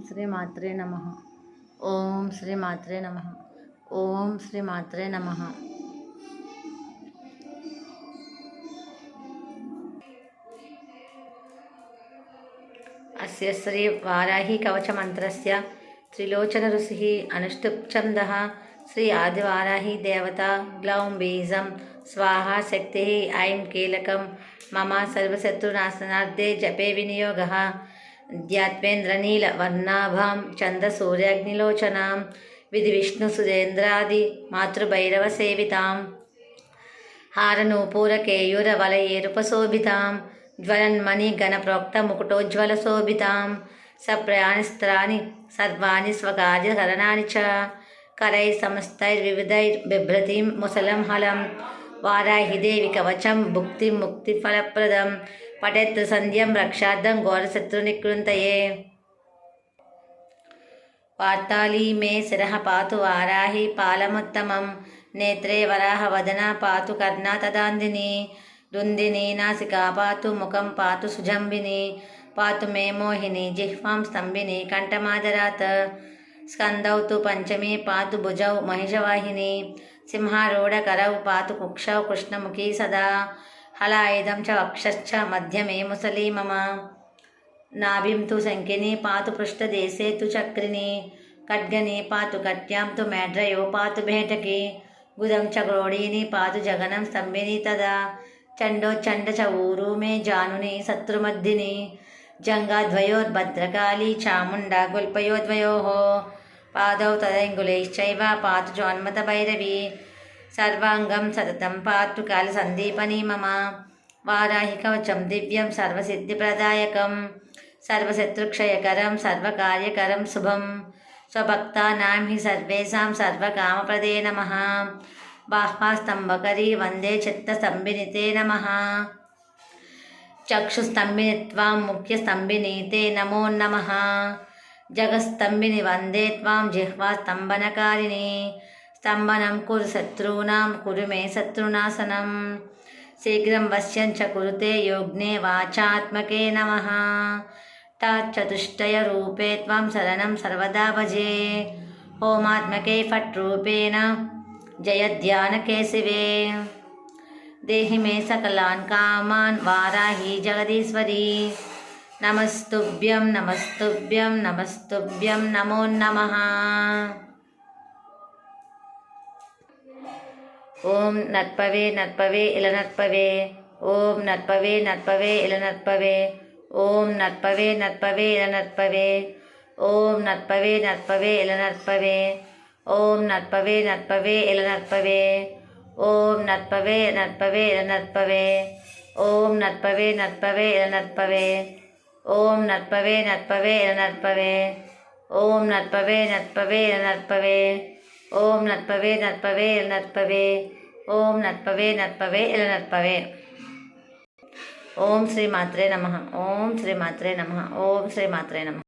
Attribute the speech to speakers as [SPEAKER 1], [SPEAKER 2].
[SPEAKER 1] శ్రీ మాత్రే నమః. ఓం శ్రీ మాత్రే నమః. ఓం శ్రీ మాత్రే నమః. అస్య శ్రీ వారాహి కవచ మంత్రస్య త్రిలోచన ఋషిః అనుష్ఠుప్ ఛందః శ్రీ ఆదివారాహి దేవత గ్లౌం బీజం స్వాహా శక్తిః ఐం కీలకం మమ సర్వశత్రునాశనార్థే జపే వినియోగः ధ్యాత్వేంద్రనీలవర్ణాభాం చంద్రసూర్యాగ్నిలోచనాం విధి విష్ణుసురేంద్రాది మాతృభైరవసేవితాం हारनूपुरकेयूरवलयेरुपशोभितां ज्वलन्मणिगणप्रोक्तमुकुटोज्ज्वलशोभितां सप्रयाणस्त्राणि सर्वाणि स्वकार्यकरणानि च करैः समस्तैर्विविधैर्बिभ्रतीं मुसलं हलं वाराहिदेवि कवचं भुक्तिं मुक्तिफलप्रदं पठेत् सन्ध्यं रक्षार्थं घोरशत्रुनिकृन्तये वार्ताली मे शिरः पातु वाराहि पालमुत्तमं नेत्रे वराहवदना पातु कर्णा तदान्दिनी दुन्दिनी नासिका पातु मुखं पातु सुजम्बिनी पातु मे मोहिनी जिह्वां स्तम्भिनी कण्ठमादरात् स्कन्दौ तु पञ्चमी पातु भुजौ महिषवाहिनी सिंहारूढकरौ पातु कुक्षौ कृष्णमुखी सदा हलायुधं च वक्षश्च मध्यमे मुसली मम नाभिं तु शङ्किनी पातु पृष्ठदेशे तु चक्रिणी खड्गनी पातु कट्यां तु मेढ्रयो पातु भेटकी गुदं च क्रोडीनी पातु जगनं स्तम्भिनी तदा चण्डोच्चण्ड च ऊरू मे जानुनी शत्रुमर्दिनी जङ्गाद्वयोर्भद्रकाली चामुण्डा गुल्पयोद्वयोः पादौ तदैङ्गुलैश्चैव पातु जोन्मतभैरवी सर्वाङ्गं सततं पातु कालसन्दीपनी मम वाराहि कवचं दिव्यं सर्वसिद्धिप्रदायकं सर्वशत्रुक्षयकरं सर्वकार्यकरं शुभं स्वभक्तानां हि सर्वेषां सर्वकामप्रदे नमः बाह्वास्तम्भकरी वन्दे चित्तस्तम्भिनि ते नमः चक्षुस्तम्भिनि त्वां मुख्यस्तम्भिनि ते नमो नमः जगस्तम्भिनि वन्दे त्वां जिह्वास्तम्भनकारिणि स्तम्भनं कुरु शत्रूणां कुरु मे शत्रुनाशनं शीघ्रं वश्यं च कुरुते योग्ने वाचात्मके नमः तच्चतुष्टयरूपे त्वां शरणं सर्वदा भजे होमात्मके फट् रूपेण जयध्यानके शिवे देहि मे सकलान् कामान् वाराहि जगदीश्वरी नमस्तुभ्यं नमस्तुभ्यं नमस्तुभ्यं नमो नमः। ओम नत्पवे नत्पवे इलनत्पवे ओम नत्पवे नत्पवे इलनत्पवे ओम नत्पवे नत्पवे इलनत्पवे ओम नत्पवे नत्पवे इलनत्पवे ओम नत्पवे नत्पवे इलनत्पवे ओम नत्पवे नत्पवे इलनत्पवे ओम नत्पवे नत्पवे इलनत्पवे ओम नत्पवे नत्पवे इलनत्पवे ओम नत्पवे नत्पवे इलनत्पवे ओम नत्पवे नत्पवे इलनत्पवे ओम नत्पवे नत्पवे इलनत्पवे। ओम श्री मात्रे नमः। ओम श्री मात्रे नमः। ओम श्री मात्रे नमः।